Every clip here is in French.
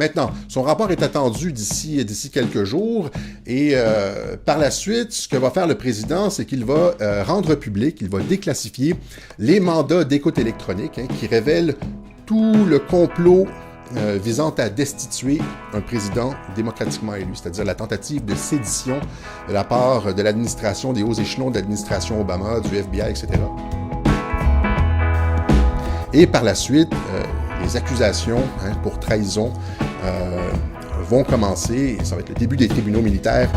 Maintenant, son rapport est attendu d'ici quelques jours et par la suite, ce que va faire le président, c'est qu'il va rendre public, il va déclassifier les mandats d'écoute électronique qui révèlent tout le complot visant à destituer un président démocratiquement élu, c'est-à-dire la tentative de sédition de la part de l'administration, des hauts échelons de l'administration Obama, du FBI, etc. Et par la suite, les accusations pour trahison vont commencer, et ça va être le début des tribunaux militaires.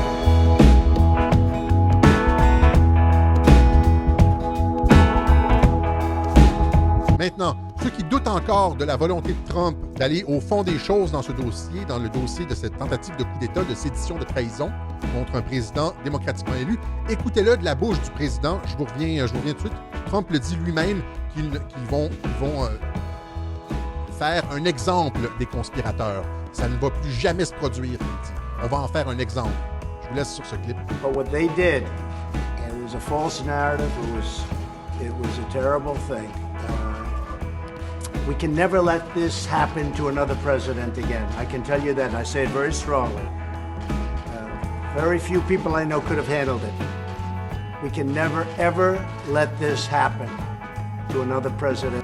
Maintenant, ceux qui doutent encore de la volonté de Trump d'aller au fond des choses dans ce dossier, dans le dossier de cette tentative de coup d'État, de sédition, de trahison contre un président démocratiquement élu, écoutez-le de la bouche du président. Je vous reviens tout de suite. Trump le dit lui-même qu'ils vont faire un exemple des conspirateurs. Ça ne va plus jamais se produire, il dit. On va en faire un exemple. Je vous laisse sur ce clip. But what they did, it was a false narrative. It was a terrible thing. We can never let this happen to another president again. I can tell you that, and I say it very strongly. Very few people I know could have handled it. We can never, ever let this happen to another president.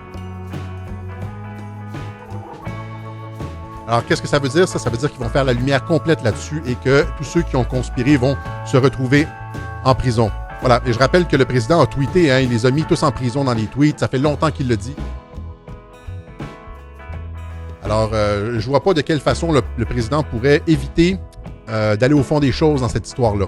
Alors, qu'est-ce que ça veut dire? Ça veut dire qu'ils vont faire la lumière complète là-dessus et que tous ceux qui ont conspiré vont se retrouver en prison. Voilà. Et je rappelle que le président a tweeté, il les a mis tous en prison dans les tweets. Ça fait longtemps qu'il le dit. Alors, je vois pas de quelle façon le président pourrait éviter d'aller au fond des choses dans cette histoire-là.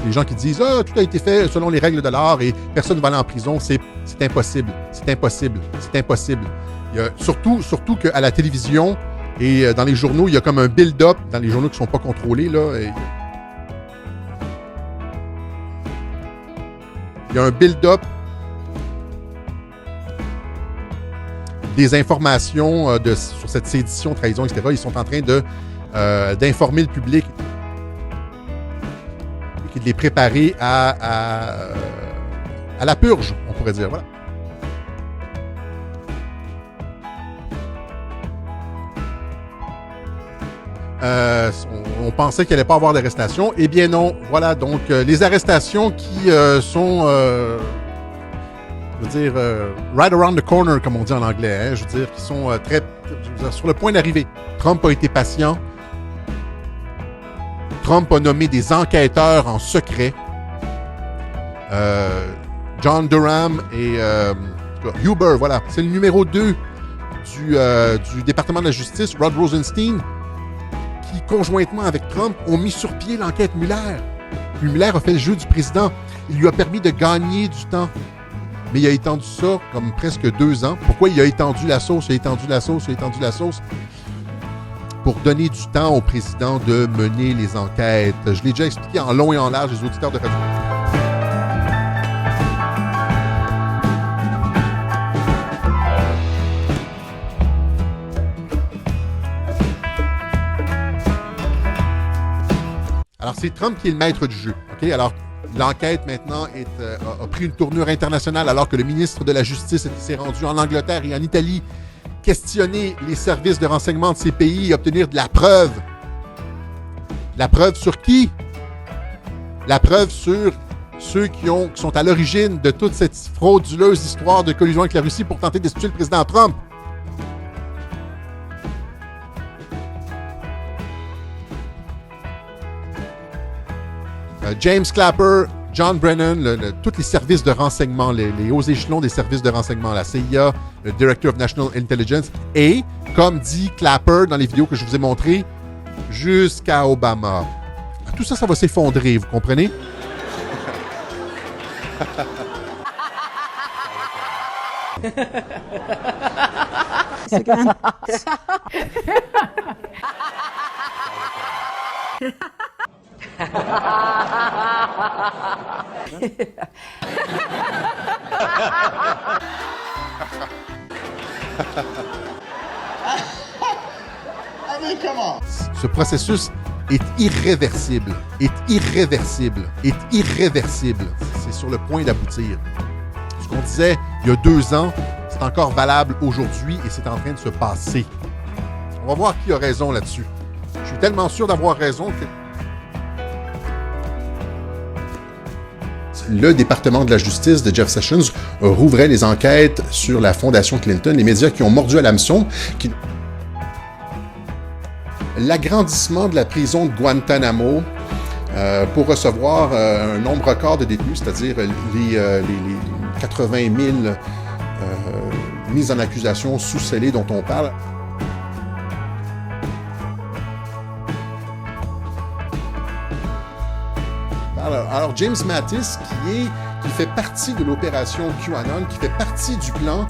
Les gens qui disent « Ah, tout a été fait selon les règles de l'art et personne ne va aller en prison », c'est impossible. C'est impossible. C'est impossible. Il y a, surtout qu'à la télévision et dans les journaux, il y a comme un build-up, dans les journaux qui ne sont pas contrôlés, là. Il y a un build-up des informations sur cette sédition, trahison, etc. Ils sont en train d'informer le public et de les préparer à la purge, on pourrait dire. Voilà. On pensait qu'il n'allait pas avoir d'arrestation. Eh bien non. Voilà, donc les arrestations qui sont, je veux dire, right around the corner, comme on dit en anglais. Je veux dire, qui sont sur le point d'arriver. Trump a été patient. Trump a nommé des enquêteurs en secret. John Durham et Huber, voilà. C'est le numéro 2 du département de la justice, Rod Rosenstein, qui, conjointement avec Trump, ont mis sur pied l'enquête Mueller. Puis Mueller a fait le jeu du président. Il lui a permis de gagner du temps. Mais il a étendu ça comme presque 2 ans. Pourquoi il a étendu la sauce? Pour donner du temps au président de mener les enquêtes. Je l'ai déjà expliqué en long et en large aux auditeurs de radio. Alors, c'est Trump qui est le maître du jeu. Okay? Alors, l'enquête, maintenant, a pris une tournure internationale alors que le ministre de la Justice s'est rendu en Angleterre et en Italie questionner les services de renseignement de ces pays et obtenir de la preuve. La preuve sur qui? La preuve sur ceux qui sont à l'origine de toute cette frauduleuse histoire de collusion avec la Russie pour tenter de destituer le président Trump. James Clapper, John Brennan, tous les services de renseignement, les hauts échelons des services de renseignement, la CIA, le Director of National Intelligence, et, comme dit Clapper dans les vidéos que je vous ai montrées, jusqu'à Obama. Tout ça, ça va s'effondrer, vous comprenez? Ce processus est irréversible. C'est sur le point d'aboutir. qu'on disait il y a 2 ans, c'est encore valable aujourd'hui et c'est en train de se passer. On va voir qui a raison là-dessus. Je suis tellement sûr d'avoir raison que le département de la justice de Jeff Sessions rouvrait les enquêtes sur la fondation Clinton, les médias qui ont mordu à l'hameçon, l'agrandissement de la prison de Guantanamo pour recevoir un nombre record de détenus, c'est-à-dire les 80 000 mises en accusation sous scellé dont on parle. Alors, James Mattis, qui fait partie de l'opération QAnon, qui fait partie du plan...